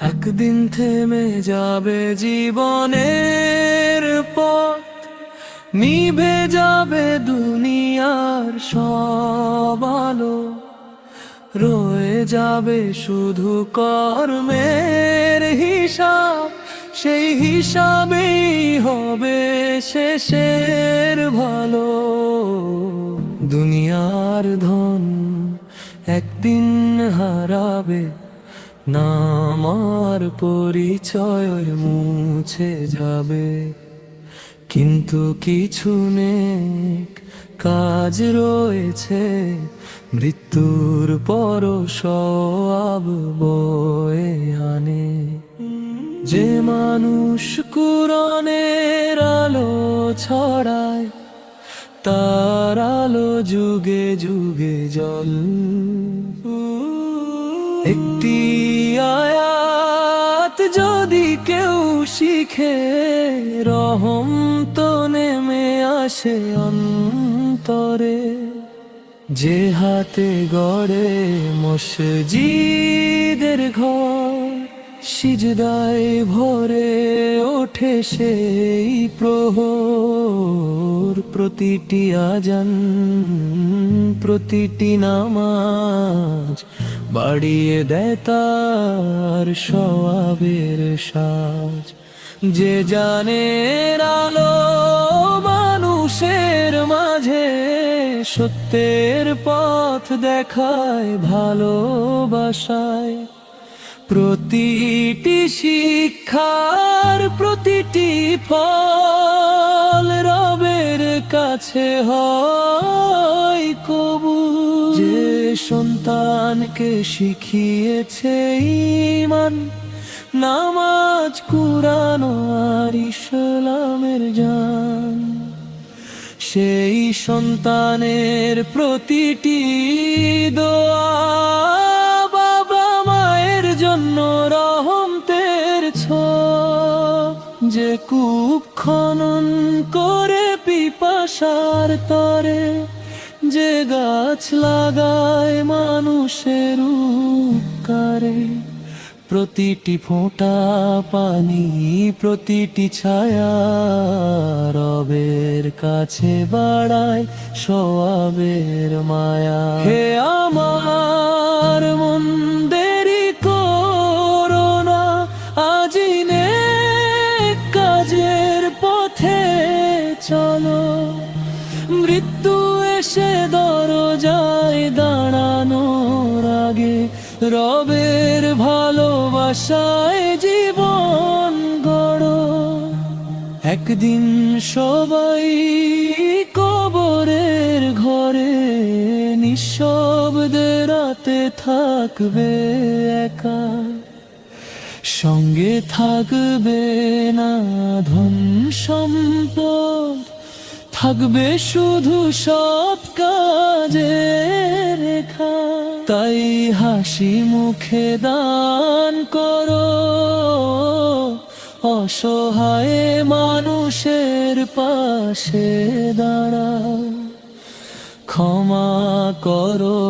একদিন থেমে যাবে জীবনের পথ, নিভে যাবে দুনিয়ার সব আলো, রয়ে যাবে শুধু কর্মের হিসাব। সেই হিসাবেই হবে শেষের ভালো। দুনিয়ার ধন একদিন হারাবে, নাম আর পরিচয় মুছে যাবে, কিন্তু কিছু নেক কাজ রয়েছে মৃত্যুর পর সওয়াব বয়ে আনে। যে মানুষ কুরআনের আলো ছড়ায়, তার আলো যুগে যুগে জ্বল। একটি আয়াত যদি কেউ শিখে, রহম তো নেমে আসে অন্তরে। যে হাতে গড়ে মসজিদের ঘর, সিজদায় ভরে ওঠে সেই প্রহর। প্রতিটি আজান, প্রতিটি নামাজ বাড়িয়ে দেয় তার সওয়াবের সাজ। যে জানের আলো মানুষের মাঝে, সত্যের পথ দেখায় ভালোবাসায়। প্রতিটি শিক্ষার প্রতিটি ফল রবের কাছে হয় কবুল। যে সন্তানকে শিখিয়েছে ঈমান, নামাজ, কুরআন আর ইসলামের জান, সেই সন্তানের প্রতিটি দোয়া বাবা মায়ের জন্য রহমতের ছোঁয়া। যে কূপ খনন করে পিপাসার তরে, যে গাছ লাগায় মানুষের উপকারে। প্রতিটি ফোঁটা পানি, প্রতিটি ছায়া রবের কাছে বাড়ায় সওয়াবের মায়া। হে আমার মন, দেরি করো না, আজই নেক কাজের পথে চলো। মৃত্যু এসে দরজায় দাঁড়ানোর আগে, রবের ভালোবাসায় জীবন গড়ো। একদিন সবাই কবরের ঘরে, নিঃশব্দে রাতে থাকবে একা। সঙ্গে থাকবে না ধন সম্পদ, থাকবে শুধু সৎ কাজের রেখা। তাই হাসি মুখে দান করো, অসহায় মানুষের পাশে দাঁড়াও। ক্ষমা করো,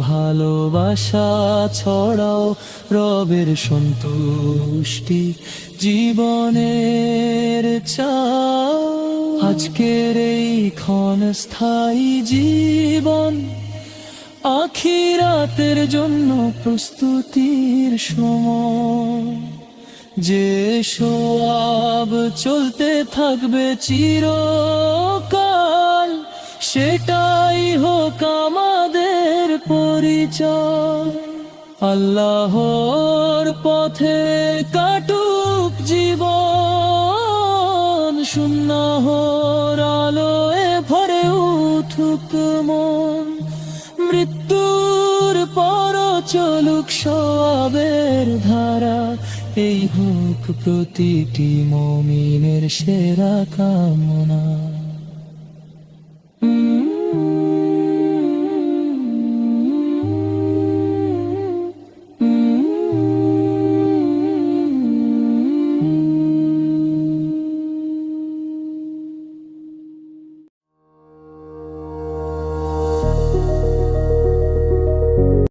ভালোবাসা ছড়াও, রবের সন্তুষ্টি জীবনের চাও। আজকের এই ক্ষণস্থায়ী জীবন, আখিরাতের জন্য প্রস্তুতির সময়। যে সওয়াব চলতে থাকবে চিরকাল, সেটাই হোক আমাদের পরিচয়। আল্লাহর পথে কাটুক জীবন, সুন্নাহর আলোয় ভরে উঠুক মন। মৃত্যুর পর চলুক সওয়াবের ধারা, এই হোক প্রতিটি মুমিনের সেরা কামনা।